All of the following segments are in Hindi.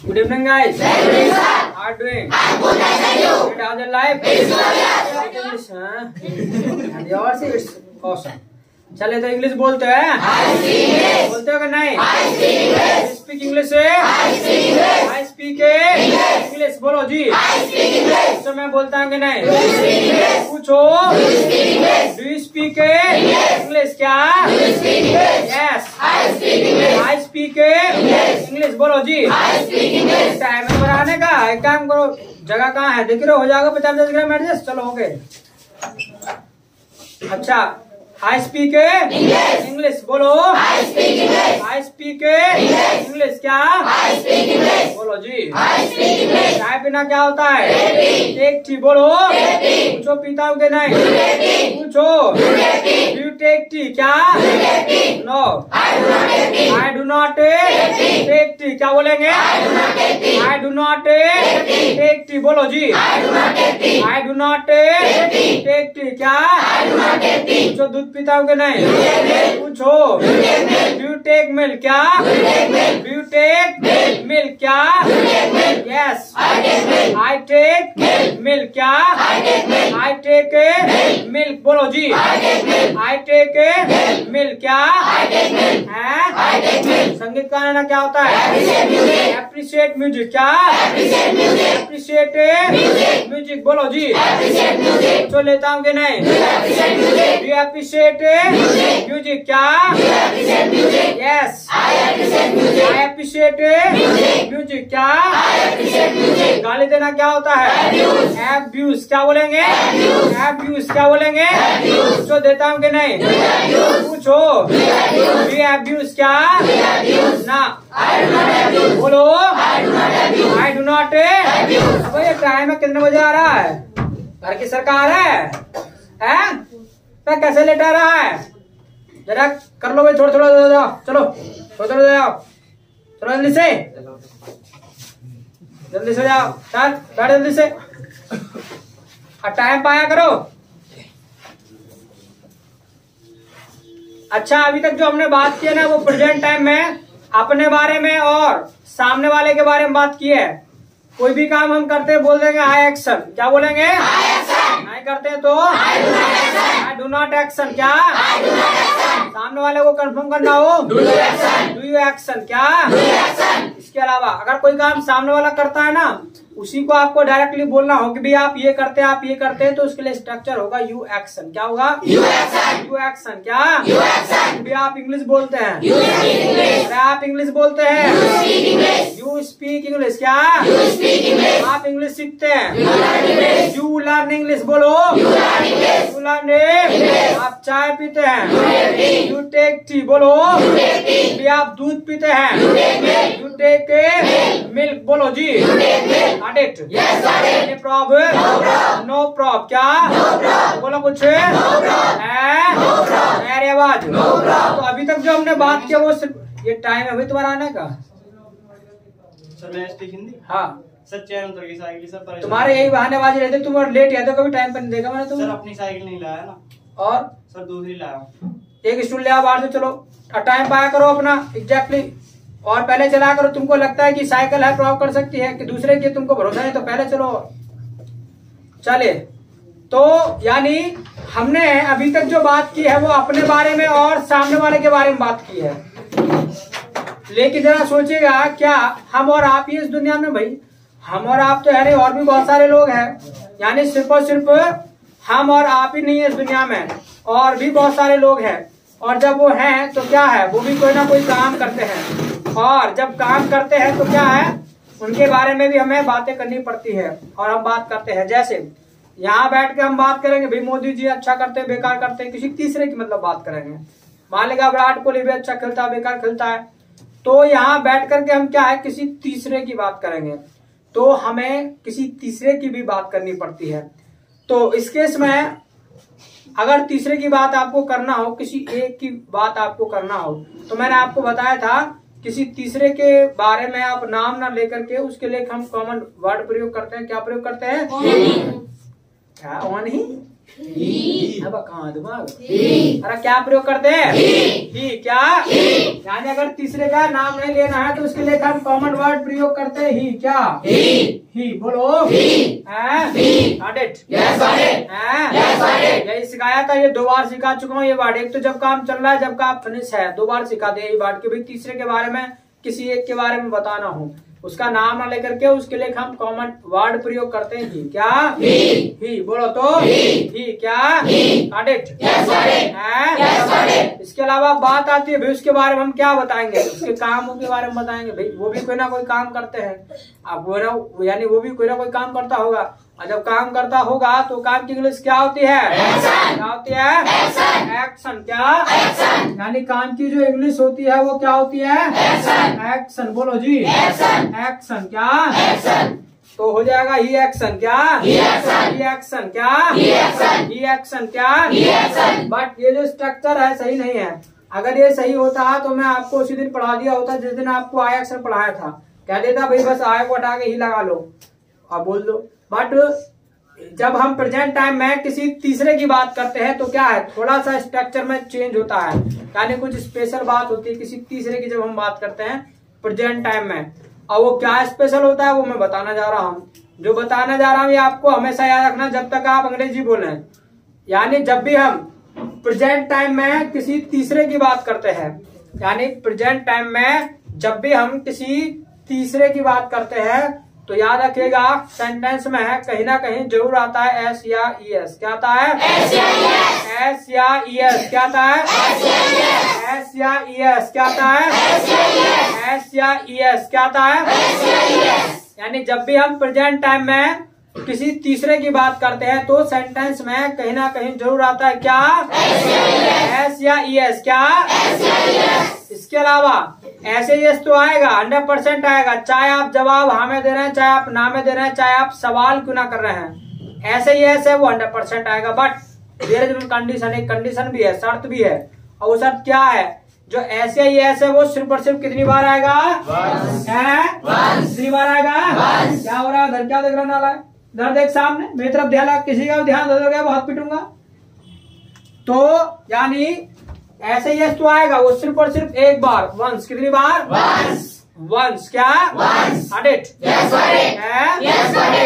Good evening, guys. How are you doing? How's your life? English, huh? And yours is awesome. चले तो इंग्लिश बोलते हैं? बोलते हो कि नहीं? स्पीक इंग्लिश है? आई स्पीक इंग्लिश बोलो जी। तो मैं बोलता हूँ कि नहीं? पूछो। Do you speak English? क्या? यस आई स्पीक इंग्लिश बोलो जी। टाइम बनाने का एक काम करो, जगह कहाँ है देख रहे हो जाएगा 50 ग्राम एडजस्ट। चलो हो गए। अच्छा आई स्पीक इंग्लिश बोलो। आई स्पीक इंग्लिश क्या? बोलो जी। चाय पीना क्या होता है? टेक टी बोलो। पूछो पीता हूँ कि नहीं? पूछो डू यू टेक टी? क्या? No I do not take tea. क्या बोलेंगे? I do not take tea बोलो जी। I do not take tea. क्या? पूछो दूध पीता हूँ कि नहीं? पूछो डू यू टेक मिल्क? क्या? Do you take milk? क्या? Yes I take milk. क्या? आई टेक मिल्क बोलो जी। आई टेक मिल्क क्या है? संगीत का गाना क्या होता है? Appreciate music. क्या? एप्रिशिएट म्यूजिक बोलो जी। तो लेता हूँ कि नहीं? Do you appreciate music? क्या? Yes I appreciate music. क्या? गाली देना क्या होता है? एब्यूज। क्या बोलेंगे? एब्यूज। क्या बोलेंगे? तो देता हूँ कि नहीं? पूछो डू यू एब्यूज? क्या? ना बोलो आई डू नॉट। भैया टाइम में कितने बजे आ रहा है? घर की सरकार है? तो कैसे लेट आ रहा है? जरा कर लो भाई, थोड़ा थोड़ा दे जाओ। चलो थोड़ा थोड़ा दे जाओ। चलो जल्दी से जाओ। चल बैठ जल्दी से। टाइम पाया करो। अच्छा अभी तक जो हमने बात की है ना वो प्रेजेंट टाइम में अपने बारे में और सामने वाले के बारे में बात की है। कोई भी काम हम करते हैं बोल देंगे आई एक्शन। क्या बोलेंगे? नहीं करते हैं तो आई डू नॉट एक्शन। क्या? सामने वाले को कंफर्म करना हो डू यू एक्शन। क्या? इसके अलावा अगर कोई काम सामने वाला करता है ना उसी को आपको डायरेक्टली बोलना हो कि भी आप ये करते हैं तो उसके लिए स्ट्रक्चर होगा यू एक्शन। क्या होगा? You action. क्या? भी आप इंग्लिश बोलते हैं? अरे आप इंग्लिश बोलते हैं? You speak English. क्या? आप इंग्लिश सीखते हैं? यू लर्न इंग्लिश बोलो। You learn. आप चाय पीते हैं? यू टेक टी बोलो। भी आप दूध पीते हैं? यू टेक मिल्क बोलो जी। Got it? Yes, got it. Any problem? No problem. No problem. क्या? बोलो कुछ? No problem. मेरी आवाज? No problem. तो अभी तक जो हमने बात किया वो सिर्फ ये टाइम है भाई तुम्हारा आने का। सर मैं स्पीक हिंदी। हाँ सर चैन उतर गई साइकिल सर। तुम्हारे यही बहानेबाजी रहते, तुम और लेट या तो कभी टाइम पर नहीं देखा मैंने तुम। सर अपनी साइकिल नहीं लाया ना। और सर दूसरी लाया। एक स्टूल ले आओ बाहर से। चलो टाइम पाया करो अपना एग्जैक्टली। और पहले चला करो। तुमको लगता है कि साइकिल है ड्रॉप कर सकती है कि दूसरे की तुमको भरोसा नहीं तो पहले चलो। चले तो यानी हमने अभी तक जो बात की है वो अपने बारे में और सामने वाले के बारे में बात की है। लेकिन जरा सोचिएगा क्या हम और आप ही इस दुनिया में? भाई हम और आप तो है नहीं, और भी बहुत सारे लोग हैं। यानी सिर्फ और सिर्फ हम और आप ही नहीं है इस दुनिया में, और भी बहुत सारे लोग हैं। और जब वो हैं तो क्या है, वो भी कोई ना कोई काम करते हैं। और जब काम करते हैं तो क्या है, उनके बारे में भी हमें बातें करनी पड़ती है और हम बात करते हैं। जैसे यहाँ बैठ के हम बात करेंगे भाई मोदी जी अच्छा करते हैं बेकार करते हैं, किसी तीसरे की मतलब बात करेंगे। मान लेगा विराट कोहली भी अच्छा खेलता है बेकार खेलता है, तो यहाँ बैठ करके हम क्या है किसी तीसरे की बात करेंगे। तो हमें किसी तीसरे की भी बात करनी पड़ती है। तो इस केस में अगर तीसरे की बात आपको करना हो, किसी एक की बात आपको करना हो, तो मैंने आपको बताया था किसी तीसरे के बारे में आप नाम ना लेकर के उसके लिए हम कॉमन वर्ड प्रयोग करते हैं। क्या प्रयोग करते हैं? क्या ऑन ही अब कहाँ दिमाग, अरे क्या प्रयोग करते हैं, ही। क्या, यानी अगर तीसरे का नाम नहीं लेना है तो उसके लिए हम कॉमन वर्ड प्रयोग करते हैं, ही। क्या, ही। बोलो, यही सिखाया था, ये 2 बार सिखा चुका हूँ ये वर्ड। एक तो जब काम चल रहा है, जब काम फिनिश है, 2 बार सिखा दिया ये वर्ड कि भाई तीसरे के बारे में, किसी एक के बारे में बताना हो, उसका नाम ना लेकर के उसके लिए हम कॉमन वर्ड प्रयोग करते हैं, ही। क्या, ही। बोलो तो, ही। क्या, इसके अलावा बात आती है भाई उसके बारे में हम क्या बताएंगे, उसके कामों के बारे में बताएंगे। भाई वो भी कोई ना कोई काम करते हैं, अब वो ना, यानी वो भी कोई ना कोई काम करता होगा, और जब काम करता होगा तो काम की इंग्लिश क्या होती है, क्या होती है, एक्शन। क्या, यानी काम की जो इंग्लिश होती है वो क्या होती है, एक्शन। बोलो जी, एक्शन। क्या, तो हो जाएगा ही एक्शन। क्या, ही एक्शन। क्या, ही एक्शन। क्या, बट ये जो स्ट्रक्चर है सही नहीं है। अगर ये सही होता तो मैं आपको उसी दिन पढ़ा दिया होता जिस दिन आपको आई एक्शन पढ़ाया था, कह देता भाई बस आई को हटा के ही लगा लो और बोल दो। बट जब हम प्रेजेंट टाइम में किसी तीसरे की बात करते हैं तो क्या है, थोड़ा सा स्ट्रक्चर में चेंज होता है, यानी कुछ स्पेशल बात होती है किसी तीसरे की जब हम बात करते हैं प्रेजेंट टाइम में। और वो क्या स्पेशल होता है वो मैं बताना जा रहा हूँ। जो बताना जा रहा हूँ ये आपको हमेशा याद रखना जब तक आप अंग्रेजी बोलें। यानी जब भी हम प्रेजेंट टाइम में किसी तीसरे की बात करते हैं, यानी प्रेजेंट टाइम में जब भी हम किसी तीसरे की बात करते हैं तो याद रखिएगा सेंटेंस में है कहीं ना कहीं जरूर आता है एस या ई एस। क्या आता है, एस या ई एस। क्या आता है, एस या ई एस। क्या आता है, एस या ई एस। क्या आता है, यानी जब भी हम प्रेजेंट टाइम में किसी तीसरे की बात करते हैं तो सेंटेंस में कहीं ना कहीं जरूर आता है क्या, एस या ई एस। क्या, इसके अलावा ऐसे यस तो आएगा, 100% आएगा, चाहे आप जवाब हाँ में दे रहे हैं, चाहे आप ना में दे रहे हैं, चाहे आप सवाल क्यों ना कर रहे हैं, ऐसे यस है वो 100% आएगा। बट देयर इज कंडीशन, एक कंडीशन भी है, शर्त भी है, और वो शर्त क्या है, जो ऐसे यस है वो सिर्फ और सिर्फ कितनी बार आएगा, कितनी बार आएगा। क्या हो रहा है इधर, क्या देख रहा नाला, इधर देख सामने, मेरी तरफ ध्यान लगा, किसी का ध्यान दे दोगे बहुत पिटूंगा। तो यानी ऐसे यस तो आएगा वो सिर्फ और सिर्फ एक बार, वंस। कितनी बार, वंस। क्या,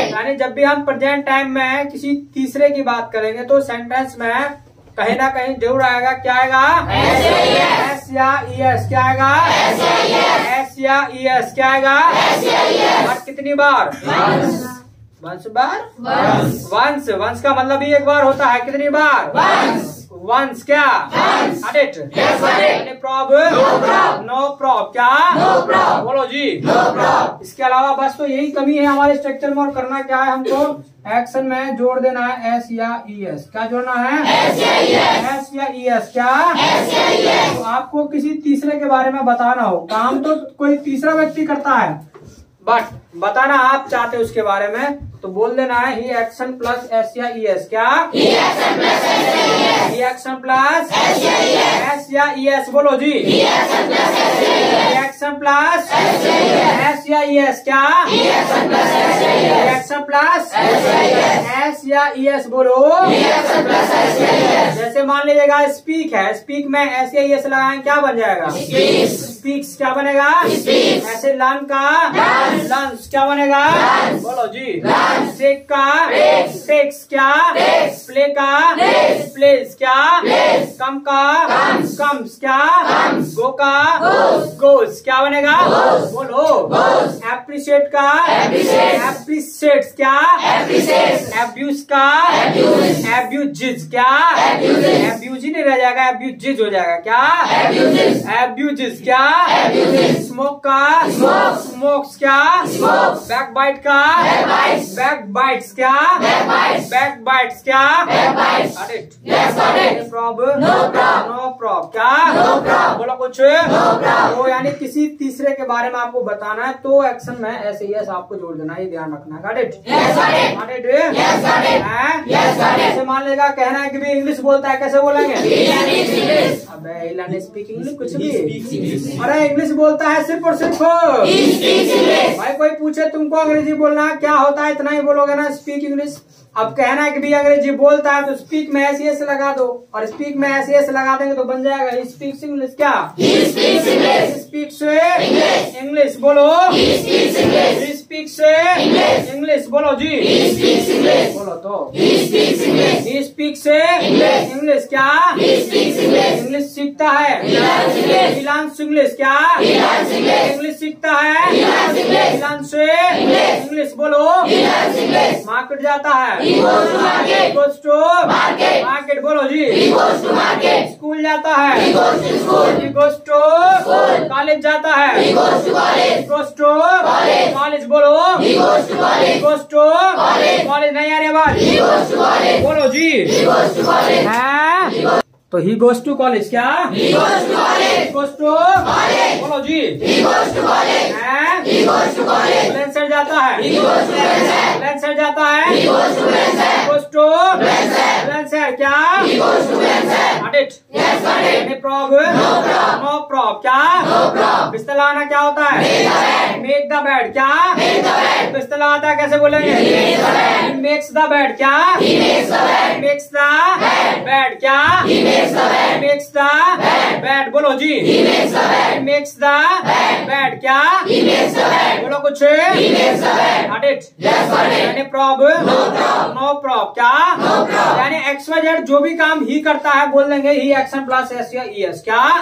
यानी जब भी हम प्रेजेंट टाइम में किसी तीसरे की बात करेंगे तो सेंटेंस में कहीं ना कहीं जरूर आएगा, क्या आएगा, एस या ई एस। क्या आएगा, एस या ई एस। क्या आएगा, बट कितनी बार, वंस बार, वंस। वंस का मतलब भी एक बार होता है, कितनी बार, वंस। क्या, नो प्रॉब। क्या, बोलो जी, इसके अलावा बस तो यही कमी है हमारे स्ट्रक्चर में, और करना क्या है हमको, एक्शन में जोड़ देना है एस या ई एस। क्या जोड़ना है, एस या ई एस। क्या, तो आपको किसी तीसरे के बारे में बताना हो, काम तो कोई तीसरा व्यक्ति करता है बट बताना आप चाहते हो उसके बारे में, तो बोल देना है ही एक्शन प्लस एस या ई एस। क्या, ही एक्शन प्लस एस या ई एस। बोलो जी, ही एक्शन प्लस एस या ई एस। क्या, एक्शन प्लस एस या ई एस। बोलो, जैसे मान लीजिएगा स्पीक है, स्पीक में एस या ई एस लगाएं, क्या बन जाएगा, स्पीक्स। क्या बनेगा, ऐसे लर्न का लर्न्स। क्या बनेगा, बोलो जी, टेक का टेक्स। क्या, प्ले का प्लेस। क्या, कम का कम्स। क्या, गो का गोस। क्या बनेगा, बोलो, एप्रिशिएट का एप्रिशिएट्स। क्या, एब्यूज का एब्यूजिज। क्या, एब्यूज ही नहीं रह जाएगा, एब्यूजिज हो जाएगा। क्या, एब्यूजिज। क्या, स्मोक का स्मोक्स। क्या, बैक बाइट का बैक बाइट्स। क्या, बैक बाइट्स। क्या, नो प्रॉब। क्या, बोलो कुछ, तो यानी किसी तीसरे के बारे में आपको बताना है तो एक्शन में ऐसे यस आपको जोड़ देना, ये ध्यान रखना। गॉट इट, जैसे मान लेगा कहना है कि भी इंग्लिश बोलता है, कैसे बोलेंगे, अबे स्पीक इंग्लिश, कुछ भी, अरे इंग्लिश बोलता है सिर्फ और सिर्फ, भाई कोई पूछे तुमको अंग्रेजी बोलना क्या होता है, इतना ही बोलोगे ना, स्पीक इंग्लिश। अब कहना है कि भी अंग्रेजी बोलता है तो स्पीक में ऐसे ऐसे लगा दो, और स्पीक में ऐसे ऐसे लगा देंगे तो बन जाएगा ही स्पीक्स इंग्लिश। क्या? Speaks English. बोलो स्पीक्स इंग्लिश। बोलो जी, बोलो तो स्पीक्स इंग्लिश। क्या? इंग्लिश सीखता है। इलांश इंग्लिश। क्या? इंग्लिश सीखता है। इलांश इंग्लिश। बोलो मार्केट जाता है। Goes to market. बोलो जी, स्कूल जाता है। गोस टू कॉलेज जाता है। Goes to college. बोलो गोस टू कॉलेज। नहीं आ रही आवाज? बोलो जी, है तो ही गोस टू कॉलेज। क्या? Goes to. बोलो जी, लेंसर जाता है। लेंसर जाता है। Goes to Lancer. क्या? Prob no prob. क्या? बिस्तर लगाना क्या होता है? Make the bed. क्या? बिस्तर लगाता है कैसे बोलेंगे? Makes the bed. क्या? Makes the bed. क्या? Makes the bed. बोलो जी, मेक्स द बेड। क्या? बोलो कुछ। यानी प्रॉब नो प्रॉब। क्या? यानी XYZ जो भी काम ही करता है बोल देंगे ही एक्शन प्लस एस या ES। क्या?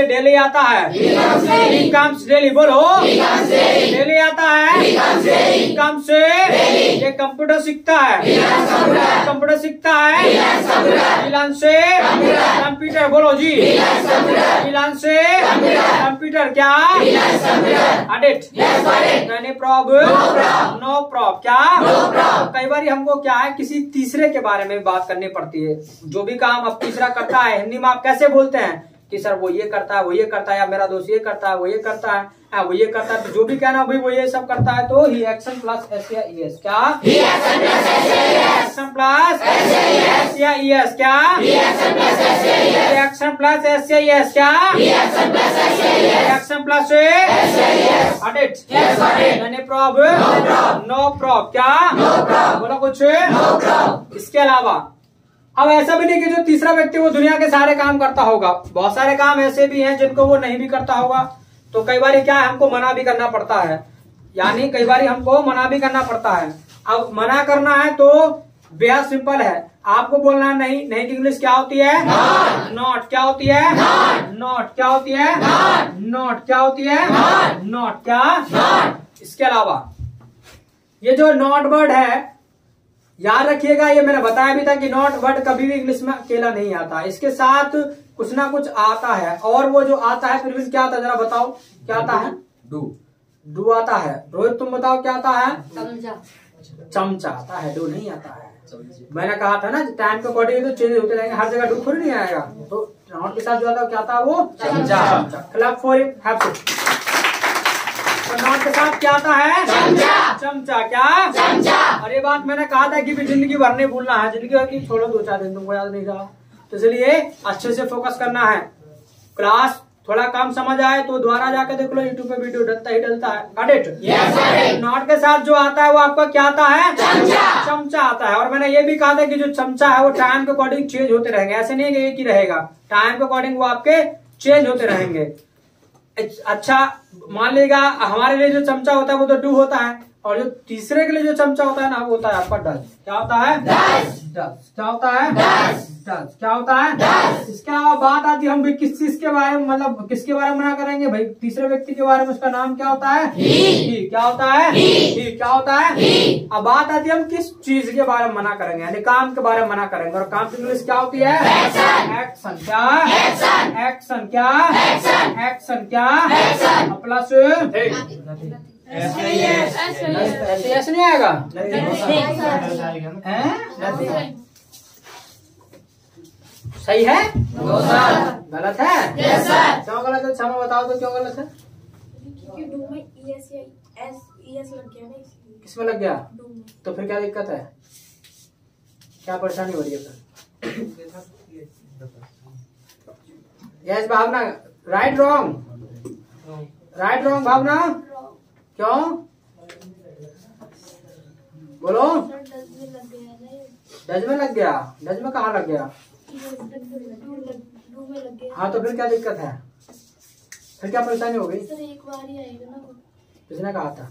डेली आता है। He comes daily. बोलो डेली आता है। ही कम्स ये कंप्यूटर सीखता है। कंप्यूटर सीखता है। इलान से कंप्यूटर। बोलो जी, इलान से कंप्यूटर। क्या? यानी प्रॉब नो प्रॉब। क्या? कई बार हमको क्या है किसी तीसरे के बारे में बात करनी पड़ती है। जो भी काम अब तीसरा करता है हिंदी में आप कैसे बोलते हैं कि सर वो ये करता है, वो ये करता है, या मेरा दोस्त ये करता है, वो ये करता है, वो ये करता है। तो जो भी कहना भाई वो ये सब करता है तो ही एक्शन प्लस एस या ES। क्या? एक्शन प्लस एस या ES। क्या? एक्शन प्लस एस या ES। क्या? एक्शन प्लस यानी प्रॉब नो प्रॉब। क्या? बोला कुछ। इसके अलावा अब ऐसा भी नहीं कि जो तीसरा व्यक्ति वो दुनिया के सारे काम करता होगा। बहुत सारे काम ऐसे भी हैं जिनको वो नहीं भी करता होगा। तो कई बार क्या है हमको मना भी करना पड़ता है। यानी कई बार हमको मना भी करना पड़ता है। अब मना करना है तो बेहद सिंपल है। आपको बोलना है नहीं। नहीं की इंग्लिश क्या होती है? नॉट। क्या होती है? नॉट। क्या होती है? नॉट। क्या होती है? नॉट। क्या? इसके अलावा ये जो नॉट वर्ड है याद रखिएगा, ये मैंने बताया भी था कि नॉट वर्ड कभी भी इंग्लिश में अकेला नहीं आता। इसके साथ कुछ ना कुछ आता है, और वो जो आता है फिर भी क्या आता है जरा बताओ। क्या आता है? डू आता है। रोहित तुम बताओ क्या आता है? चमचा आता है। डू नहीं आता है। मैंने कहा था ना टाइम के अकॉर्डिंग तो चेंज होते रहेंगे, हर जगह डू थोड़ी नहीं आएगा। तो नॉट के साथ जो आता है क्या आता है? वो चमचा। Clap for it. नॉट के साथ क्या आता है? चमचा। क्या? चमचा। और ये बात मैंने कहा था कि जिंदगी भर नहीं भूलना है। जिंदगी भर की छोड़ो 2-4 दिन तुमको याद नहीं रहा तो इसलिए अच्छे से फोकस करना है। क्लास थोड़ा कम समझ आए तो दोबारा जाकर देख लो, यूट्यूब पे वीडियो डलता ही डलता है। Got it? नॉट के साथ जो आता है वो आपका क्या आता है? चमचा आता है। और मैंने ये भी कहा था कि जो चमचा है वो टाइम के अकॉर्डिंग चेंज होते रहेंगे। ऐसे नहीं कि एक ही रहेगा, टाइम के अकॉर्डिंग वो आपके चेंज होते रहेंगे। अच्छा मान लीजिएगा हमारे लिए जो चमचा होता है वो तो डू होता है, और जो तीसरे के लिए जो चमचा होता है ना वो होता है आपका डज। क्या होता है? डज। क्या होता है? डज। क्या होता है? डज। इसके अलावा बात आती है हम भी किस चीज के बारे में, मतलब किसके बारे में मना करेंगे भाई? तीसरे व्यक्ति के बारे में। उसका नाम क्या होता है? ही। क्या होता है? ही। क्या होता है? अब बात आती है हम किस चीज के बारे में मना करेंगे, यानी काम के बारे में मना करेंगे। और काम की इंग्लिश क्या होती है? एक्शन। क्या? एक्शन। क्या? एक्शन। क्या? प्लस ऐसे नहीं आएगा। सही है? गलत है? क्यों गलत है? क्षमा बताओ तो क्यों गलत है? क्योंकि डू में ES या ES लग गया ना, इसलिए। किसमें लग गया? डू में। तो फिर क्या दिक्कत है? क्या परेशानी हो रही है फिर? Yes Bhavana. Right wrong? Right wrong Bhavana? क्यों? बोलो। सर 10 में लग गया ना ये। 10 में लग गया? 10 में कहाँ लग गया? डू में लग गया। हाँ तो फिर क्या दिक्कत है? फिर क्या परेशानी हो गई? सर एक बार ही आएगा ना वो। किसने कहा था?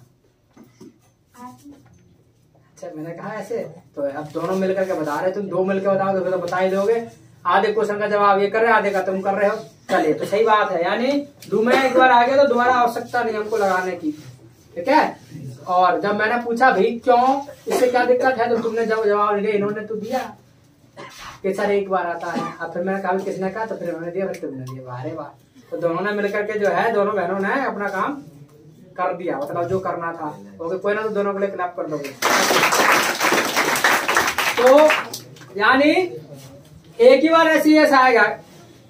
आपने। अच्छा मैंने कहा ऐसे? तो अब दोनों मिलकर के बता रहे, तुम दो मिलकर बताओ तो फिर तो बता ही दोगे। आधे क्वेश्चन का जवाब ये कर रहे, आधे का तुम कर रहे हो। चलिए तो सही बात है, यानी डू में एक बार आ गया तो दोबारा आवश्यकता नहीं हमको लगाने की, ठीक है। और जब मैंने पूछा भाई क्यों, इससे क्या दिक्कत है, तो तुमने जब जवाब दिया, इन्होंने तो दिया कि सर एक बार आता है। अब फिर मैंने कहा किसने कहा, तो फिर उन्होंने दिया, फिर तुमने दिया। वाह रे वाह, तो दोनों ने मिलकर के जो है, दोनों बहनों ने अपना काम कर दिया, मतलब जो करना था। ओके, कोई ना तो दोनों के लिए क्लैप कर दोगे। तो यानी एक ही बार ऐसी ऐसा आएगा।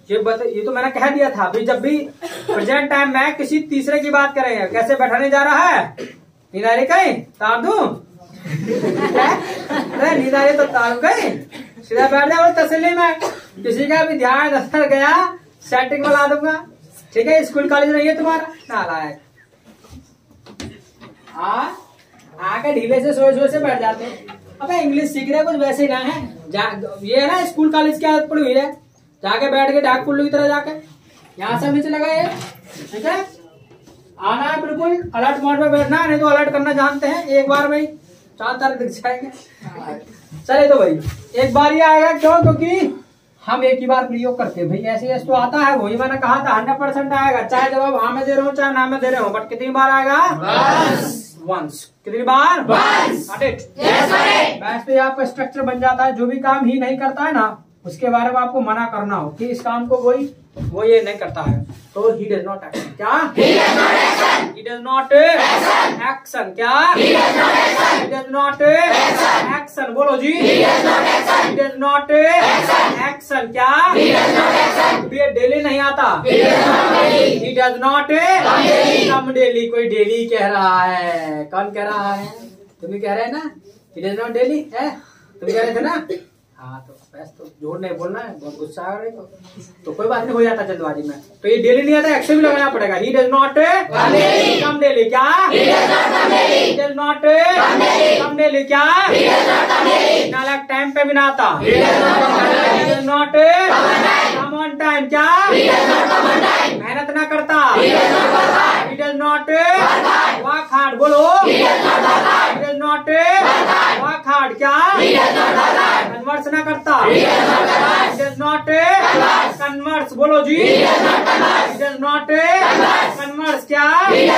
ये तो मैंने कह दिया था। अभी जब भी प्रेजेंट टाइम में किसी तीसरे की बात करेंगे, कैसे बैठाने जा रहा है, नींद आ रही कहीं तार दूं? अरे नींद आ रही तो तार कहीं, सीधा बैठ जाओ तसल्ली में। किसी का भी ध्यान अंदर गया, सेटिंग में ला दूंगा, ठीक है। स्कूल कॉलेज नहीं है तुम्हारा, नालायक। आके ढीले से सोए से बैठ जाते हैं। अबे इंग्लिश सीख रहे कुछ वैसे ही ना है। ये है ना स्कूल कॉलेज की आदत पड़ी हुई है, जाके बैठ के डाक पुल्लू की तरह जाके यहाँ से नीचे लगाए, ठीक है। आना है बिल्कुल, अलर्ट मोड में बैठना है, नहीं तो अलर्ट करना जानते हैं। एक बार में 4 तारे दिख जाएंगे। चले तो भाई एक बार ही आएगा, क्यों? क्योंकि हम एक ही बार प्रयोग करते हैं भाई। ऐसे तो आता है, वही मैंने कहा था 100% आएगा, चाहे जवाब हाँ में दे रहा हूँ चाहे ना में दे रहा हूँ। बट कितनी बार आएगा? वंस। कितनी बार? वैसे पे आपका स्ट्रक्चर बन जाता है। जो भी काम ही नहीं करता है ना, उसके बारे में आपको मना करना हो कि इस काम को वो ये नहीं करता है, तो ही डज नॉट एक्शन। क्या? He does not action. क्या? He does not action. बोलो जी। He does not action. क्या? ये डेली नहीं आता। He does not come daily. कोई डेली कह रहा है, कौन कह रहा है? तुम ही कह रहे हैं ना, ही डज नॉट डेली है, तुम कह रहे थे ना। हाँ तो बस, तो झूठ नहीं बोलना है, बहुत गुस्सा आ रही तो कोई बात नहीं, हो जाता जल्दबाजी में। तो ये डेली नहीं आता, एक्शन भी लगाना पड़ेगा। He does not come daily. क्या? He does not come daily. क्या? नालायक टाइम पे भी ना आता। He does not come on time. क्या? मेहनत ना करता। He does not work hard. बोलो। He does not work hard. क्या? कन्वर्स ना करता। He does not converse. बोलो जी। He does not converse. क्या? क्या?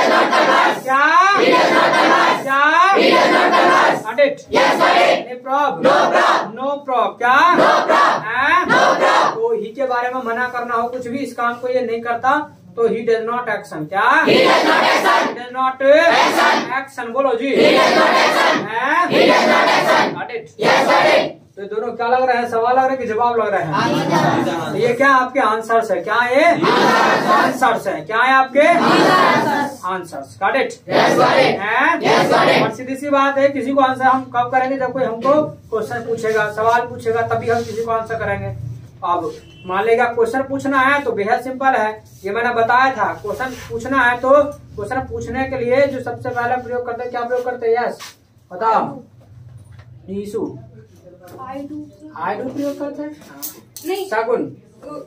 क्या? Got it? No problem. No problem. क्या? तो ही के बारे में मना करना हो कुछ भी, इस काम को ये नहीं करता, तो ही डज नॉट एक्शन। क्या? He does not action. बोलो जी। Got it? तो दोनों क्या लग रहा है? सवाल लग रहा है कि जवाब लग रहा है? तो ये क्या आपके आंसर्स है? क्या ये आंसर्स है? क्या है आपके आंसर्स? Got it? और सीधी सी बात है, किसी को आंसर हम कब करेंगे? जब कोई हमको क्वेश्चन पूछेगा, सवाल पूछेगा, तभी हम किसी को आंसर करेंगे। अब मान लेगा क्वेश्चन पूछना है तो बेहद सिंपल है, ये मैंने बताया था। क्वेश्चन पूछना है तो क्वेश्चन पूछने के लिए जो सबसे पहले प्रयोग करते हैं, क्या प्रयोग करते हैं? यस बताओ नीशु। आई डू प्रयोग करते हैं। नहीं, शगुन।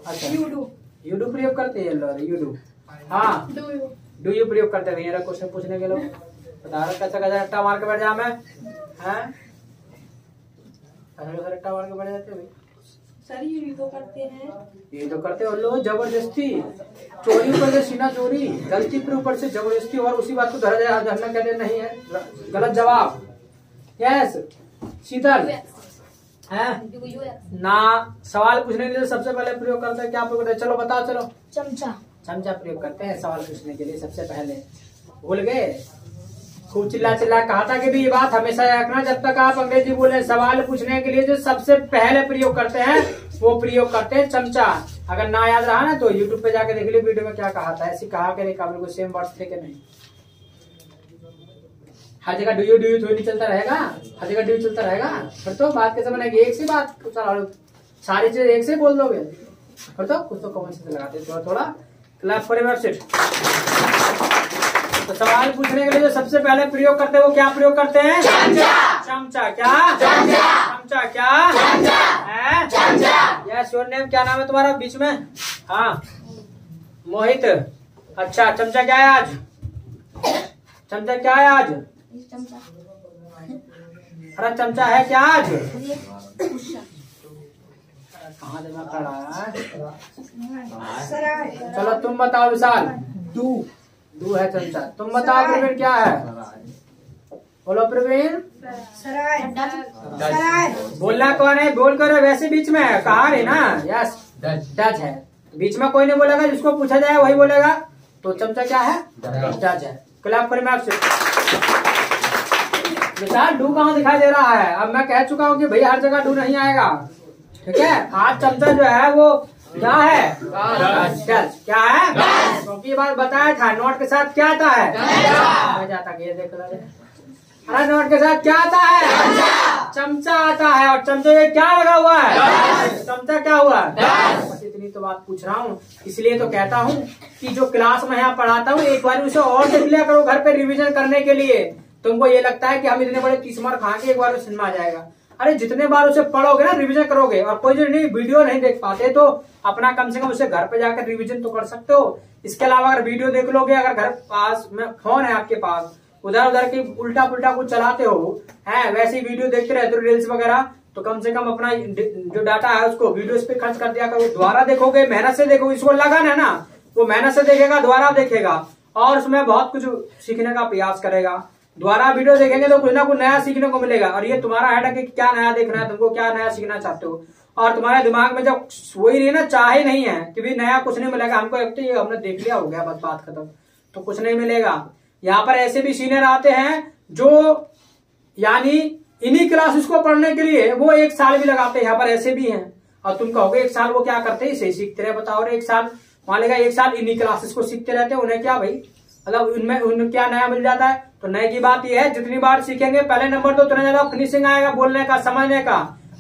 अच्छा, यू डू प्रयोग करते हैं। You do. हाँ, डू यू प्रयोग करते हैं। मेरा क्वेश्चन पूछने के लोग बता रहे कैसा कैसा रट्टा मार के बैठ जा। मैं कैसा रट्टा मार के बैठ जाते हैं सर। ये तो करते हैं, ये तो करते हो लोग जबरदस्ती। चोरी ऊपर से सीना चोरी, गलती पर ऊपर से जबरदस्ती, और उसी बात को धरना कहने नहीं है। गलत जवाब। यस शीतल है ना। सवाल पूछने के लिए सबसे पहले प्रयोग करते हैं, क्या प्रयोग करते हैं? चलो बताओ। चलो चमचा प्रयोग करते हैं सवाल पूछने के लिए सबसे पहले। भूल गए? खूब चिल्ला कहा था कि भी ये बात हमेशा रखना, जब तक आप अंग्रेजी बोले, सवाल पूछने के लिए जो सबसे पहले प्रयोग करते हैं वो प्रयोग करते हैं चमचा। अगर ना याद रहा ना तो यूट्यूब पे जाके देख ली वीडियो में क्या कहा था। ऐसी कहा के बिल्कुल सेम वर्ड्स थे कि नहीं। हर जगह डू यू थोड़ी नहीं चलता रहेगा, हर जगह डू चलता रहेगा। फिर तो बात कैसे बनेगी? एक से बात सारी चीजें एक से बोल दोगे, फिर तो कुछ तो कॉमन सेंस लगाते थोड़ा थोड़ा क्लैप फॉर योर सीट। तो सवाल पूछने के लिए जो सबसे पहले प्रयोग करते हैं वो क्या प्रयोग करते हैं? चमचा। क्या चमचा? क्या है? यस, योर नेम, क्या नाम है तुम्हारा बीच में? हाँ, मोहित। अच्छा, चमचा क्या है आज? चमचा क्या है आज? अरे चमचा है क्या आज? कहाँ देना पड़ा है? चलो तुम बताओ विशाल। दू है चमचा। तुम बताओ प्रवीण क्या है? बोलो प्रवीण। बोलना कौन है? बोल कर वैसे बीच में है, कहा है ना? यस, डच है। बीच में कोई नहीं बोलेगा, जिसको पूछा जाए वही बोलेगा। तो चमचा क्या है? डच है। क्लैप फॉर मैप से। विशाल डू कहाँ दिखाई दे रहा है? अब मैं कह चुका हूँ कि भैया हर जगह डू नहीं आएगा, ठीक है? आज चमचा जो है वो क्या है? डच। क्या है? क्योंकि ये बात बताया था, नोट के साथ क्या आता है? ये देख, अरे नोट के साथ क्या आता है? चमचा आता है। और चमचे में क्या लगा हुआ है? चमचा क्या हुआ? बस इतनी तो बात पूछ रहा हूँ, इसलिए तो कहता हूँ कि जो क्लास में यहाँ पढ़ाता हूँ एक बार उसे और देख लिया करो घर पे रिवीजन करने के लिए। तुमको ये लगता है कि हम इतने बड़े 30 मार्क खा के एक बार में समझ में आ जाएगा? अरे जितने बार उसे पढ़ोगे ना, रिवीजन करोगे, और कोई जो नहीं वीडियो नहीं देख पाते तो अपना कम से कम उसे घर पे जाकर रिवीजन तो कर सकते हो। इसके अलावा अगर वीडियो देख लोगे, अगर घर पास में फोन है आपके पास, उधर उधर की उल्टा पुल्टा कुछ चलाते हो, है वैसी वीडियो देखते रहते हो, रील्स वगैरह, तो कम से कम अपना जो डाटा है उसको वीडियोस पे खर्च कर दिया करो। द्वारा देखोगे, मेहनत से देखोगे, इसको लगन है ना, वो मेहनत से देखेगा, द्वारा देखेगा और उसमें बहुत कुछ सीखने का प्रयास करेगा। द्वारा वीडियो देखेंगे तो कुछ ना कुछ नया सीखने को मिलेगा। और ये तुम्हारा हेड है कि क्या नया देखना है, तुमको क्या नया सीखना चाहते हो। और तुम्हारे दिमाग में जब वही नहीं ना, चाह ही नहीं है कि भी नया कुछ नहीं मिलेगा, हमको एक तो ये हमने देख लिया, हो गया बस बात खत्म, तो कुछ नहीं मिलेगा। यहाँ पर ऐसे भी सीनियर आते हैं जो यानी इन्हीं क्लासेस को पढ़ने के लिए वो 1 साल भी लगाते हैं। यहाँ पर ऐसे भी हैं। और तुम कहोगे 1 साल वो क्या करते हैं? इसे सीखते रहे। बताओ, 1 साल मान लेगा, 1 साल इन्हीं क्लासेस को सीखते रहते हैं, उन्हें क्या भाई मतलब उनमें क्या नया मिल जाता है? तो नए की बात यह है, जितनी बार सीखेंगे पहले नंबर तो उतना ज्यादा फिनिशिंग आएगा बोलने का, समझने का।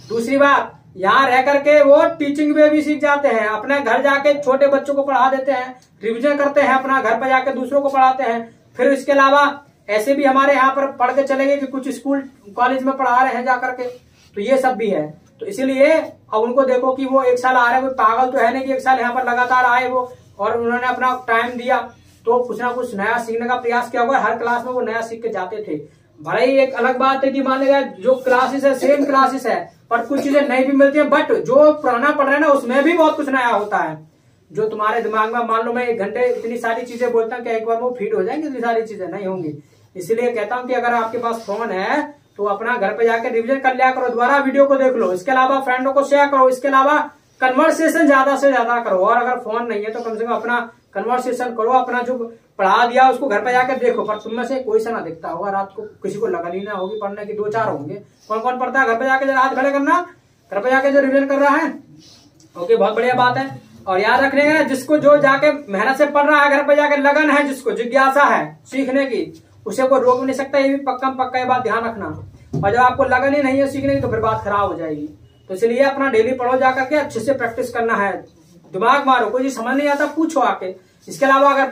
दूसरी बात, यहाँ रह करके वो टीचिंग वे भी सीख जाते हैं, अपने घर जाके छोटे बच्चों को पढ़ा देते हैं, रिविजन करते हैं, अपना घर पर जाके दूसरों को पढ़ाते हैं। फिर इसके अलावा ऐसे भी हमारे यहाँ पर पढ़ के चले गए कि कुछ स्कूल कॉलेज में पढ़ा रहे हैं जाकर के, तो ये सब भी है। तो इसीलिए अब उनको देखो कि वो 1 साल आ रहे हैं, वो पागल तो है नहीं कि 1 साल यहाँ पर लगातार आए वो और उन्होंने अपना टाइम दिया, तो कुछ ना कुछ नया सीखने का प्रयास किया होगा। हर क्लास में वो नया सीख के जाते थे। भले ही एक अलग बात है कि मान लिया जो क्लासेस है सेम क्लासेस है, पर कुछ चीजें नई भी मिलती है, बट जो पुराना पढ़ रहे हैं ना उसमें भी बहुत कुछ नया होता है। जो तुम्हारे दिमाग में मान लो मैं 1 घंटे इतनी सारी चीजें बोलता हूँ, क्या एक बार वो फीड हो जाएंगी? इतनी सारी चीजें नहीं होंगी। इसलिए कहता हूँ कि अगर आपके पास फोन है तो अपना घर पे जाकर रिविजन कर लिया करो, दोबारा वीडियो को देख लो, इसके अलावा फ्रेंडों को शेयर करो, इसके अलावा कन्वर्सेशन ज्यादा से ज्यादा करो। और अगर फोन नहीं है तो कम से कम अपना कन्वर्सेशन करो, अपना जो पढ़ा दिया उसको घर पे जाकर देखो। पर तुम में से कोई सा ना दिखता होगा, रात को किसी को लगन ही ना होगी पढ़ने की, 2-4 होंगे। कौन कौन पढ़ता है घर पे जाके? जरा हाथ खड़े करना, घर पे जाके जो रिविजन कर रहा है। ओके, बहुत बढ़िया बात है। और याद रखने का, जिसको जो जाके मेहनत से पढ़ रहा है, घर पे जाकर लगन है, जिसको जिज्ञासा है सीखने की, उसे कोई रोक नहीं सकता। ये भी पक्का ये बात ध्यान रखना। और जब आपको लगन ही नहीं है सीखने की तो फिर बात खराब हो जाएगी। तो इसलिए अपना डेली पढ़ो, जाकर के अच्छे से प्रैक्टिस करना है, दिमाग मारो। कोई समझ नहीं आता पूछो आके। इसके अलावा अगर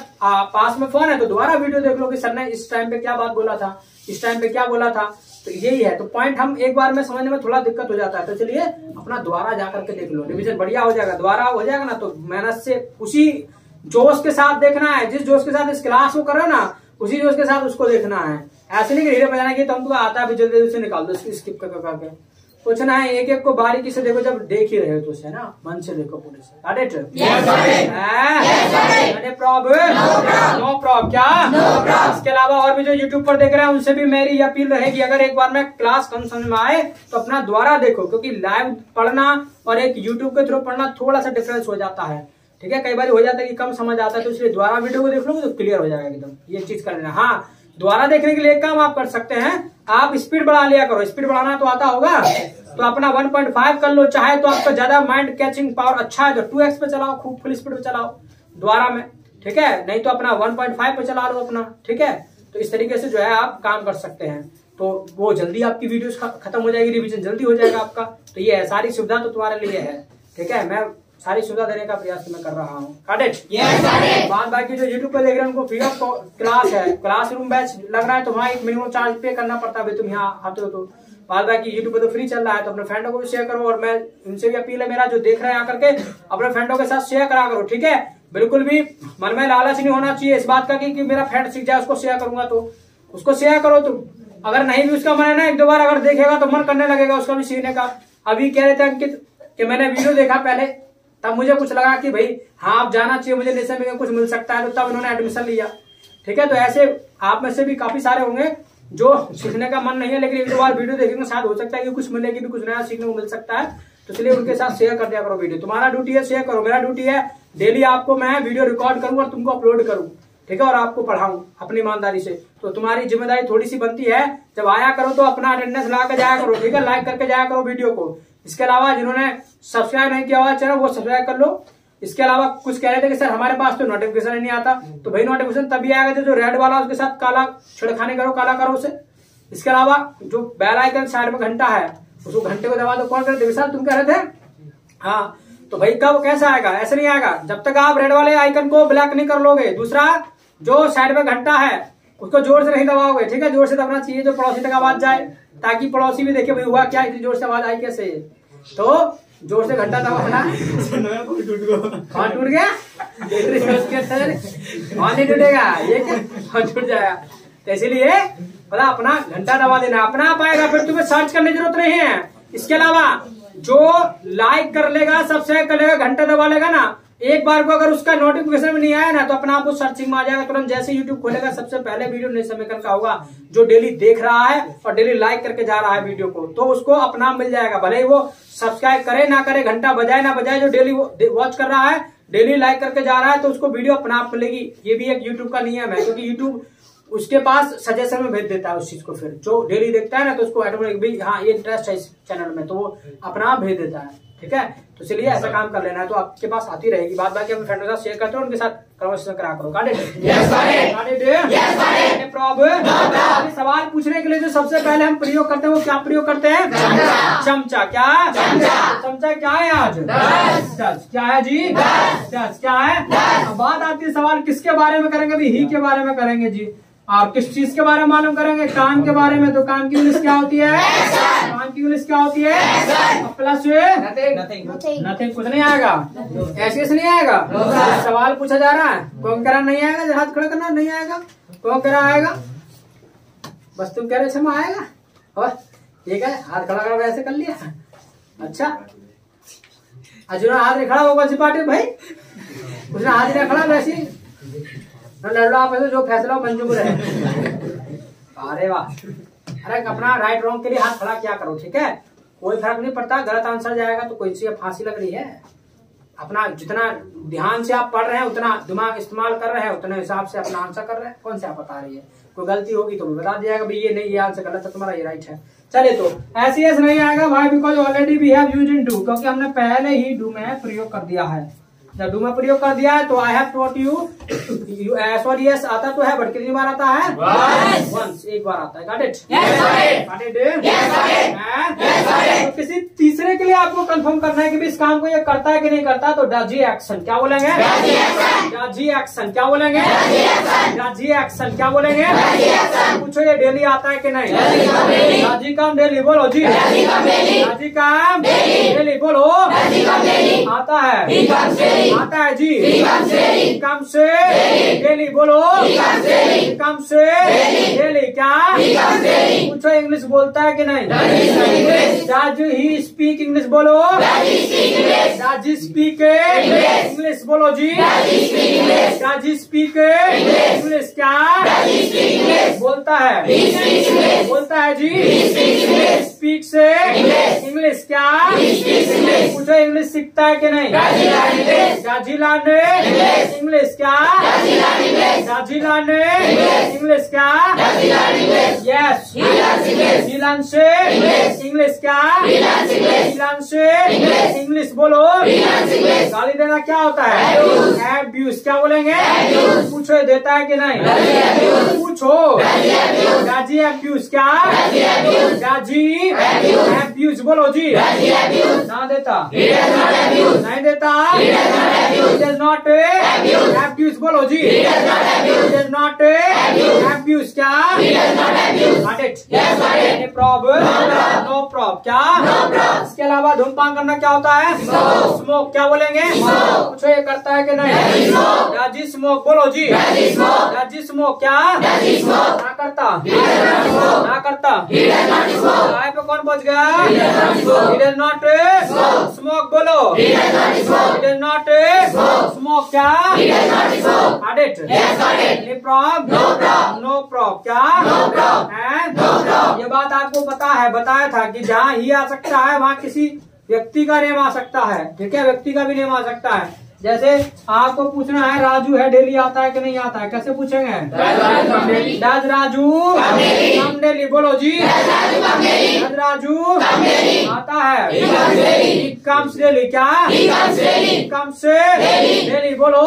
पास में फोन है तो दोबारा वीडियो देख लो कि सर ने इस टाइम पे क्या बात बोला था, इस टाइम पे क्या बोला था। तो यही है। तो पॉइंट हम एक बार में समझने में थोड़ा दिक्कत हो जाता है, तो इसलिए अपना दोबारा जाकर के देख लो, रिवीजन बढ़िया हो जाएगा। दोबारा हो जाएगा ना तो मेहनत से उसी जोश के साथ देखना है, जिस जोश के साथ इस क्लास को करो ना उसी जोश के साथ उसको देखना है। ऐसे नहीं कि हीरे बजाना की तो हमको आता है जल्दी से निकाल दो, स्किप करके कुछ ना है। एक एक को बारीकी से देखो, जब देख ही रहे हो तो उसे ना मन से देखो पूरे से। नो प्रॉब्लम क्या? इसके अलावा और भी जो यूट्यूब पर देख रहे हैं उनसे भी मेरी अपील रहेगी, अगर एक बार में क्लास कम समझ में आए तो अपना दोबारा देखो, क्योंकि लाइव पढ़ना और एक यूट्यूब के थ्रू पढ़ना थोड़ा सा डिफरेंस हो जाता है। ठीक है, कई बार हो जाता है कि कम समझ आता है, तो इसलिए दोबारा वीडियो को देख लो तो क्लियर हो जाएगा एकदम। ये चीज कर लेना। हाँ, दोबारा देखने के लिए एक काम आप कर सकते हैं, आप स्पीड बढ़ा लिया करो। स्पीड बढ़ाना तो आता होगा तो अपना 1.5 कर लो, चाहे तो आपका ज्यादा माइंड कैचिंग पावर अच्छा है तो 2x पे चलाओ, खूब फुल स्पीड पे चलाओ दोबारा में। ठीक है, नहीं तो अपना 1.5 पे चला लो अपना। ठीक है, तो इस तरीके से जो है आप काम कर सकते हैं, तो वो जल्दी आपकी वीडियोस खत्म हो जाएगी, रिवीजन जल्दी हो जाएगा आपका। तो ये है, सारी सुविधा तो तुम्हारे लिए है। ठीक है, मैं सारी सुविधा देने का प्रयास मैं कर रहा हूँ। बाद बाकी जो यूट्यूब पे देख रहे हैं उनको फ्री ऑफ क्लास है, क्लासरूम बैच लग रहा है तो वहाँ एक मिनिमम चार्ज पे करना पड़ता है, तुम यहाँ आते हो तो। बाद बाकी यूट्यूब पे तो फ्री चल रहा है, तो अपने फ्रेंडों को भी शेयर करो, और मैं उनसे भी अपील है मेरा जो देख रहे हैं आकर के अपने फ्रेंडों के साथ शेयर करा करो, ठीक है। बिल्कुल भी मन में लालच नहीं होना चाहिए इस बात का कि मेरा फ्रेंड सीख जाए उसको शेयर करूंगा, तो उसको शेयर करो तुम। अगर नहीं भी उसका मन है ना, एक दो बार अगर देखेगा तो मन करने लगेगा उसका भी सीखने का। अभी कह रहे थे अंकित कि मैंने वीडियो देखा पहले, तब मुझे कुछ लगा कि भाई हाँ आप जाना चाहिए, मुझे नेशन में कुछ मिल सकता है, तो तब उन्होंने एडमिशन लिया, ठीक है। तो ऐसे आप में से भी काफी सारे होंगे जो सीखने का मन नहीं है, लेकिन एक दो बार वीडियो देखेंगे शायद हो सकता है कि कुछ मिलेगी भी, कुछ नया सीखने को मिल सकता है, तो इसलिए उनके साथ शेयर कर दिया करो वीडियो। तुम्हारा ड्यूटी है शेयर करो, मेरा ड्यूटी है डेली आपको मैं वीडियो रिकॉर्ड करूँ और तुमको अपलोड करूँ, ठीक है, और आपको पढ़ाऊं अपनी ईमानदारी से। तो तुम्हारी जिम्मेदारी थोड़ी सी बनती है, जब आया करो तो अपना अटेंडेंस ला कर जाया करो, ठीक है, लाइक करके जाया करो वीडियो को। इसके अलावा जिन्होंने सब्सक्राइब नहीं किया हुआ चैनल वो सब्सक्राइब कर लो। इसके अलावा कुछ कह रहे थे कि सर हमारे पास तो नोटिफिकेशन नहीं आता, तो भाई नोटिफिकेशन तभी आएगा जो रेड वाला उसके साथ काला छिड़खानी करो, काला करो उसे। इसके अलावा जो बेल आइकन साइड में घंटा है उसको घंटे को दबा दो। कौन कर सर तुम कह रहे थे? हाँ, तो भाई कब कैसा आएगा? ऐसे नहीं आएगा जब तक आप रेड वाले आइकन को ब्लैक नहीं कर लोगे। दूसरा जो साइड में घंटा है उसको जोर से नहीं दबाओगे, ठीक है, जोर से दबना चाहिए जो पड़ोसी तक आवाज जाए, ताकि पड़ोसी भी देखे भाई हुआ क्या, इतनी जोर से आवाज आई कैसे। तो जोर से घंटा दबाना। कौन टूट गया? कौन नहीं टूटेगा, ये क्या टूट जाएगा। तो इसीलिए पता अपना घंटा दबा देना, अपना आप आएगा, फिर तुम्हें सर्च करने की जरूरत नहीं है। इसके अलावा जो लाइक कर लेगा, सब्सक्राइब कर लेगा, घंटा दबा लेगा ना, एक बार को अगर उसका नोटिफिकेशन में नहीं आया ना, तो अपना आप उस सर्चिंग में आ जाएगा तुरंत। जैसे यूट्यूब खोलेगा सबसे पहले वीडियो नेशन मेकर का होगा, जो डेली देख रहा है और डेली लाइक करके जा रहा है वीडियो को, तो उसको अपना मिल जाएगा। भले ही वो सब्सक्राइब करे ना करे, घंटा बजाए ना बजाए, जो डेली वॉच कर रहा है, डेली लाइक करके जा रहा है, तो उसको वीडियो अपना आप मिलेगी। ये भी एक यूट्यूब का नियम है, क्योंकि यूट्यूब उसके पास सजेशन में भेज देता है उस चीज को। फिर जो डेली देखता है ना, तो उसको ऑटोमेटिक भी हाँ ये इंटरेस्ट है इस चैनल में, तो वो अपना आप भेज देता है, ठीक है। तो इसलिए ऐसा काम कर लेना है, तो आपके पास आती रहेगी। बात बाकी अपने फ्रेंडों के साथ शेयर करते हो, उनके साथ कन्वर्सेशन करा करो। सवाल पूछने के लिए जो सबसे पहले हम प्रयोग करते हैं वो क्या प्रयोग करते हैं? चमचा। क्या चमचा क्या है? आज डच। क्या है जी? डच। क्या है? बात आती है सवाल किसके बारे में करेंगे? अभी ही के बारे में करेंगे जी। और किस चीज के बारे में मालूम करेंगे? काम के बारे में। तो काम की इंग्लिश क्या होती है? काम की इंग्लिश क्या होती है? Plus nothing. कुछ नहीं आएगा, ऐसे नहीं आएगा। सवाल पूछा जा रहा है, कौन कह रहा नहीं आएगा? हाथ खड़ा करना, नहीं आएगा। कौन कह रहा आएगा? बस तुम कह रहे समय आएगा, और ठीक है, हाथ खड़ा कर ऐसे कर लिया। अच्छा, जो हाथ नहीं खड़ा होगा सी पार्टी भाई, उसने हाथ नहीं खड़ा वैसे लड़ो आप, जो फैसला मंजूर है। अरे वाह, अरे अपना राइट रॉन्ग के लिए हाथ खड़ा क्या करो, ठीक है, कोई फर्क नहीं पड़ता। गलत आंसर जाएगा तो कोई सी फांसी लग रही है। अपना जितना ध्यान से आप पढ़ रहे हैं, उतना दिमाग इस्तेमाल कर रहे हैं, उतने हिसाब से अपना आंसर कर रहे हैं। कौन से आप बता रही है? कोई गलती होगी तो बता दिया जाएगा भाई ये नहीं, ये आंसर गलत है, तुम्हारा ये राइट है। चलिए, तो ऐसे नहीं आएगा भाई, because already we have used in do, क्योंकि हमने पहले ही डू में प्रयोग कर दिया है। जब डू में प्रयोग कर दिया है तो I have taught you, sorry yes आता तो है, बट कितनी बार आता है? वंस, एक बार आता है। Got it? तो किसी तीसरे के लिए आपको कंफर्म करना है कि भी इस काम को ये करता है कि नहीं करता, तो डज ही एक्शन क्या बोलेंगे? डज ही एक्शन क्या बोलेंगे? डज ही एक्शन क्या बोलेंगे? पूछो ये डेली आता है कि नहीं? डज ही काम डेली, बोलो जी। डज ही काम डेली, बोलो। आता है, आता है जी। कम से डेली, बोलो। कम से डेली क्या? पूछो इंग्लिश बोलता है कि नहीं? डज ही स्पीक इंग्लिश, बोलो। डज ही स्पीक इंग्लिश, बोलो जी। डज ही स्पीक इंग्लिश क्या बोलता है? बोलता है जी। स्पीक से इंग्लिश क्या? पूछो इंग्लिश सीखता है कि नहीं? डज ही लर्न इंग्लिश क्या? Does he learn English क्या? Yes. He learns English क्या? He learns English बोलो। गाली देना क्या होता है? Abuse क्या बोलेंगे? पूछो देता है कि नहीं? पूछो। Does he abuse क्या? Does he abuse बोलो जी। ना देता, नहीं देता। He does not abuse बोलो जी। He does not abuse क्या? Got it? Any problem? No problem क्या? इसके अलावा धूमपान करना क्या होता है? स्मोक क्या बोलेंगे? पूछो ये करता है कि नहीं? Does he smoke बोलो जी। Does he smoke क्या? ना करता, ना करता। चाय पे कौन पहुंच गया? He does not smoke बोलो। He does not smoke क्या? Got it? Any problem? No problem क्या? ये बात आपको पता है, बताया था कि जहाँ ही आ सकता है वहाँ किसी व्यक्ति का नेम आ सकता है। ठीक है, व्यक्ति का भी नेम आ सकता है। जैसे आपको पूछना है राजू है डेली आता है कि नहीं आता है, कैसे पूछेंगे? डज राजू कम डेली बोलो जी। डज राजू आता है। ही कम्स डेली क्या? ही कम्स डेली बोलो।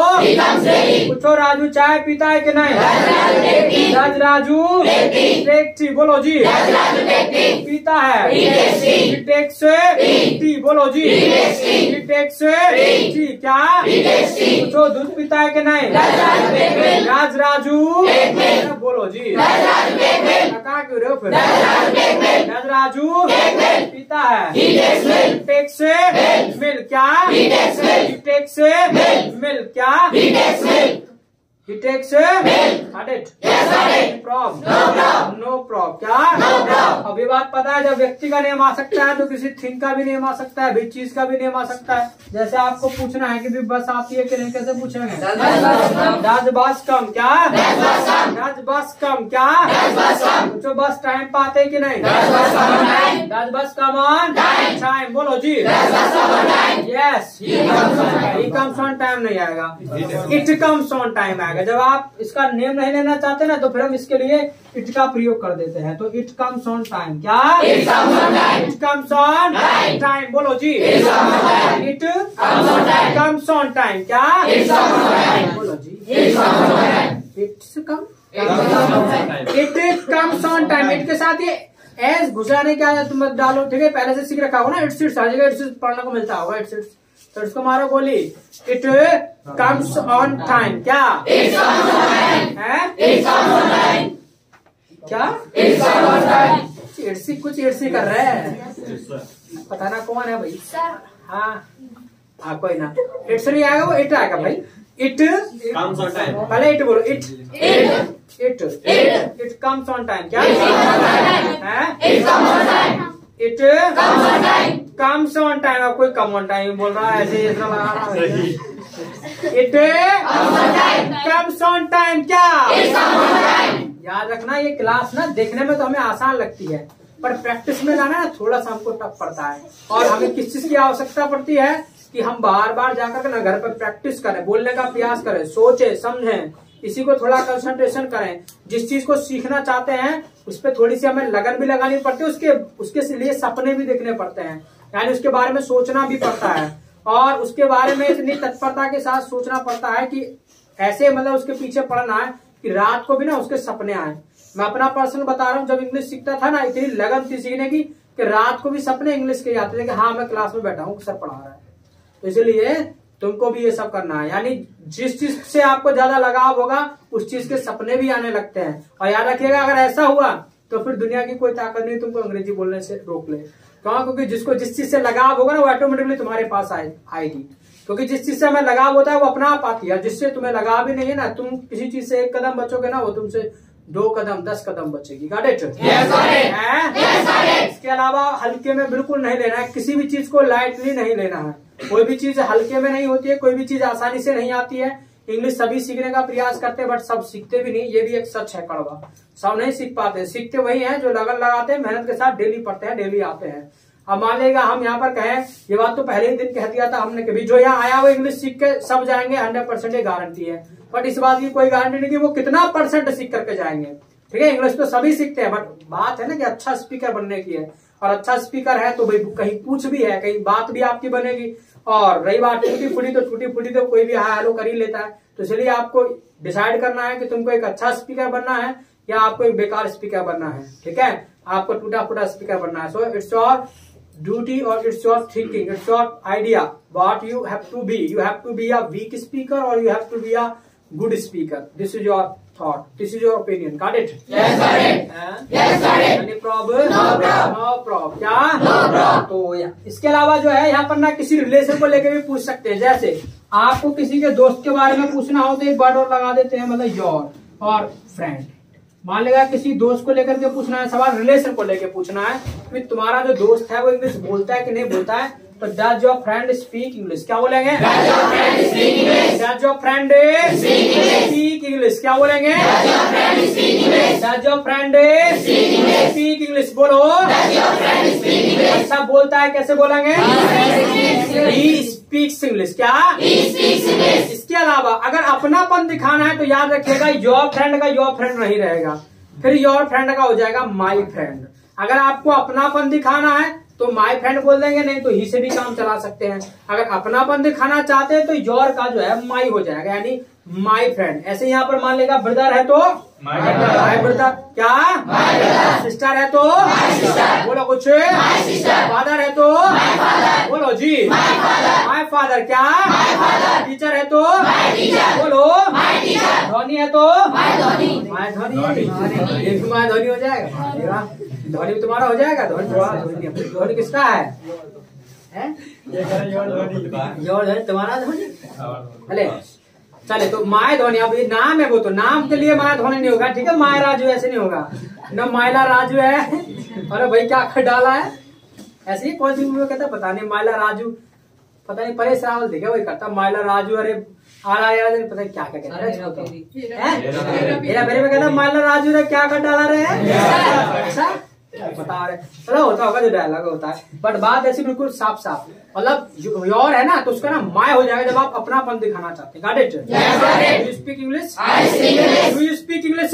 पूछो राजू चाय पीता है कि नहीं? डज राजू टेक टी बोलो जी। पीता है। ही टेक्स टी बोलो जी। ही टेक्स टी क्या? पूछो दूध पीता है कि नहीं? राज राजू बोलो जी। कहाँ क्यों रहे हो फिर? राज राजू पीता है। टेक्स मिल्क क्या? टेक्स मिल्क क्या? He takes got it? No problem. No problem क्या? अभी बात पता है, जब व्यक्ति का नेम आ सकता है तो किसी थिंग का भी नेम आ सकता है, भी चीज का भी नेम आ सकता है। जैसे आपको पूछना है कि भी बस आती है कि नहीं, कैसे पूछेंगे? Does bus come क्या? Does bus come क्या? पूछो बस टाइम पे आते कि नहीं? Does bus come on time बोलो जी। Yes. He comes on time नहीं आएगा, it comes on time आएगा। जब आप इसका नेम नहीं लेना चाहते ना तो फिर हम इसके लिए इट का प्रयोग कर देते हैं। तो इट कम्स ऑन टाइम क्या? इट कम्स ऑन टाइम बोलो जी। इट कम्स ऑन टाइम क्या? बोलो जी। It's come it comes on time. It के साथ ये एस घुसाने क्या तुम डालो, ठीक है, पहले से सीख रखा होगा ना। इट्स इट्स हर जगह इट्स पढ़ने को मिलता होगा। इट्स इट्स तो इसको मारो गोली। इट कम्स ऑन टाइम क्या? क्या? इट्सी कुछ इट्सी कर रहे हैं, पता ना कौन है भाई। हाँ कोई ना, इट्स नहीं आएगा, वो इट आएगा भाई। इट कम्स ऑन टाइम, पहले इट बोलो। इट कम्स ऑन टाइम क्या? It comes on time. अब कोई कम ऑन टाइम बोल रहा है ऐसे इट कम्स ऑन टाइम क्या? याद रखना, ये क्लास ना देखने में तो हमें आसान लगती है, पर प्रैक्टिस में लाना ना थोड़ा सा हमको टफ पड़ता है। और हमें किस चीज की आवश्यकता पड़ती है कि हम बार बार जाकर के ना घर पर प्रैक्टिस करें, बोलने का प्रयास करें, सोचे समझें, इसी को थोड़ा कंसंट्रेशन करें। जिस चीज को सीखना चाहते हैं उस पर थोड़ी सी हमें लगन भी लगानी पड़ती है, उसके लिए सपने भी देखने पड़ते हैं, यानी उसके बारे में सोचना भी पड़ता है। और उसके बारे में इतनी तत्परता के साथ सोचना पड़ता है कि ऐसे मतलब उसके पीछे पड़ना है कि रात को भी ना उसके सपने आए। मैं अपना पर्सनल बता रहा हूँ, जब इंग्लिश सीखता था ना इतनी लगन थी सीखने की कि रात को भी सपने इंग्लिश के आते थे कि हाँ मैं क्लास में बैठा हूँ, सर पढ़ा रहा है। तो इसलिए तुमको भी ये सब करना है, यानी जिस चीज से आपको ज्यादा लगाव होगा उस चीज के सपने भी आने लगते हैं। और याद रखिएगा, अगर ऐसा हुआ तो फिर दुनिया की कोई ताकत नहीं तुमको अंग्रेजी बोलने से रोक ले। क्योंकि जिसको जिस चीज से लगाव होगा ना वो ऑटोमेटिकली तुम्हारे पास आएगी। क्योंकि जिस चीज से हमें लगाव होता है वो अपना आप आती है। जिससे तुम्हें लगाव ही नहीं है ना, तुम किसी चीज से 1 कदम बचोगे ना, वो तुमसे 2 कदम 10 कदम बचेगी। Got it? इसके अलावा हल्के में बिल्कुल नहीं लेना है, किसी भी चीज को लाइटली नहीं लेना है। कोई भी चीज हल्के में नहीं होती है, कोई भी चीज आसानी से नहीं आती है। इंग्लिश सभी सीखने का प्रयास करते हैं बट सब सीखते भी नहीं, ये भी एक सच है कड़वा। सब नहीं सीख पाते, सीखते वही हैं जो लगन लगाते हैं, मेहनत के साथ डेली पढ़ते हैं, डेली आते हैं। अब मान लेगा हम यहाँ पर कहें, ये बात तो पहले ही दिन कह दिया था हमने, कभी जो यहाँ आया वो इंग्लिश सीख के सब जाएंगे 100% ये गारंटी है। बट इस बात की कोई गारंटी नहीं कि वो कितना % सीख करके जाएंगे। ठीक है, इंग्लिश तो सभी सीखते हैं, बट बात है ना कि अच्छा स्पीकर बनने की है। और अच्छा स्पीकर है तो भाई कहीं कुछ भी है, कहीं बात भी आपकी बनेगी। और रही बात टूटी फूटी तो कोई भी हाँ हेलो कर ही लेता है। तो इसलिए आपको डिसाइड करना है कि तुमको एक अच्छा स्पीकर बनना है या आपको एक बेकार स्पीकर बनना है। ठीक है, आपको टूटा फूटा स्पीकर बनना है। सो इट्स योर ड्यूटी और it's your thinking, it's your idea what you have to be. You have to be a weak speaker और you have to be a good speaker. This is your thought, this is your opinion, got it? Yes, got it. Yes, got it. Any problem? No problem. No problem. क्या? No problem. तो इसके अलावा जो है यहाँ पर ना किसी रिलेशन को लेकर भी पूछ सकते हैं। जैसे आपको किसी के दोस्त के बारे में पूछना हो तो एक वर्ड और लगा देते हैं, मतलब योर और फ्रेंड। मान लेगा किसी दोस्त को लेकर के पूछना है सवाल, रिलेशन को लेकर पूछना है कि तुम्हारा जो दोस्त है वो इंग्लिश बोलता है कि नहीं बोलता है, तो does your friend speak English, क्या बोलेंगे? Does your friend speak English. Does your friend speak English, क्या बोलेंगे? Does your friend speak English. Does your friend speak English, बोलो। Does your friend speak English. अच्छा बोलता है, कैसे बोलेंगे? ही स्पीक्स इंग्लिश, क्या? He speaks English. इसके अलावा अगर अपनापन दिखाना है तो याद रखिएगा योर फ्रेंड का योर फ्रेंड नहीं रहेगा, फिर योर फ्रेंड का हो जाएगा माई फ्रेंड। अगर आपको अपनापन दिखाना है तो माई फ्रेंड बोल देंगे, नहीं तो ही से भी काम चला सकते हैं। अगर अपनापन दिखाना चाहते हैं तो योर का जो है माई हो जाएगा, यानी माई फ्रेंड। ऐसे यहाँ पर मान लेगा ब्रदर है तो माई ब्रदर, क्या? सिस्टर है तो बोलो कुछ, फादर है तो बोलो जी माई फादर, क्या? टीचर है तो बोलो, धोनी है तो माई धोनी, ये भी माई धोनी हो जाएगा। धोनी भी तुम्हारा हो जाएगा। धोनी किसका है? योर तुम्हारा धोनी। चले चले तो माय धोनी, अब ये नाम है, वो तो नाम के लिए माय धोनी नहीं होगा। ठीक है, माय राजू ऐसे नहीं होगा, न मायला राजू है। अरे भाई क्या खट डाला है, ऐसे ही कौन सी मूवी में कहता पता नहीं, मायला राजू पता नहीं, परेश रावल देखे वही करता मायला राजू। अरे आला यार पता नहीं क्या क्या कहता है, मेरा मेरे में कहता मायला राजू ने क्या कर डाला रहे। अच्छा बता रहे, चलो होता होगा जो डायलॉग होता है, बट बात ऐसी बिल्कुल साफ साफ, मतलब योर है ना तो उसका ना माय हो जाएगा जब आप अपनापन दिखाना चाहते हैं। Got it? Do you speak English? Do you speak English?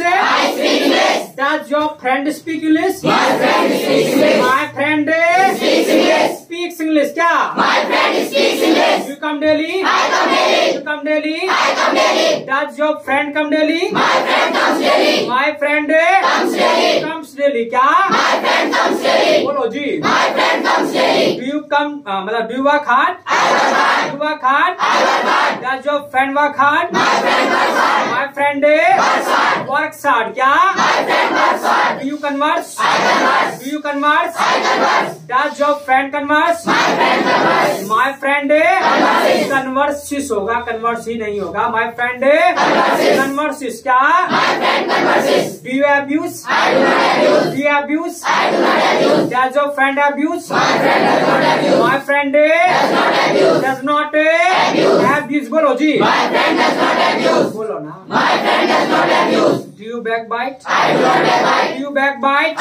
Does your friend speak English? My friend speaks English, क्या? You come daily? You come daily? Does your friend come daily? My friend comes daily, क्या? बोलो जी। डू यू कम, मतलब do you work hard? Do work hard? Does your friend work hard? My friend works hard, क्या? Do you converse? Do you converse? Does your friend converse? My friend converses होगा, कन्वर्स ही नहीं होगा। माय फ्रेंड कन्वर्सिस, क्या? Do you abuse? Do you abuse? Does your friend abuse? My friend does not abuse, बोलो जी। बोलो ना। Do you backbite? Do you backbite?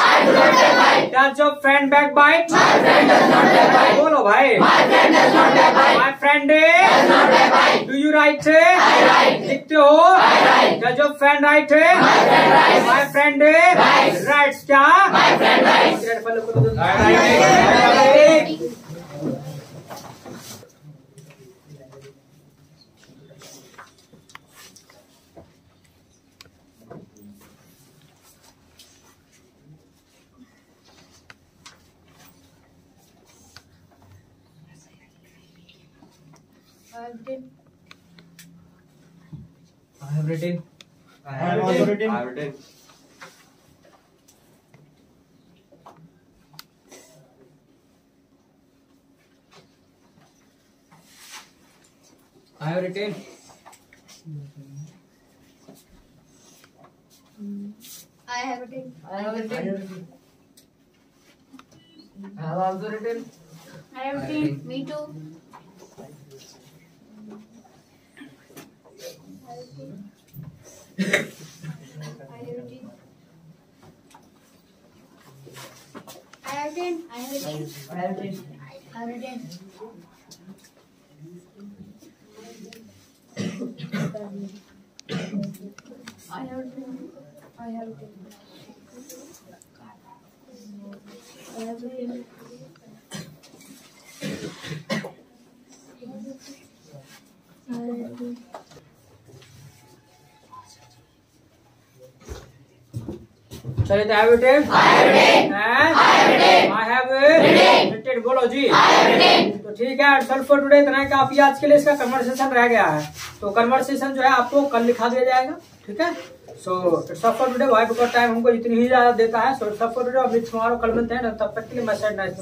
Does your friend backbite? बोलो भाई। My friend do you write? लिखते हो? Does your friend write? My friend writes, क्या? I have written. I have also written. I have written. I have written. I have written. I have written. I have also written. I have written. Me too. I have written. I have written. I have written. I have written. I have written. I have written. I have written. चलिए तो have written. I have written. बोलो जी. तो ठीक है, सॉल्व फॉर टुडे इतना है काफी आज के लिए। इसका कन्वर्सेशन रह गया है, तो कन्वर्सेशन जो है आपको कल लिखा दिया जाएगा, ठीक है। So it's all for today. Why because time हमको इतनी ही ज्यादा देता है। So it's all for today. अब tomorrow कल मिलते हैं, तब तक के लिए मैं साइड नाइस।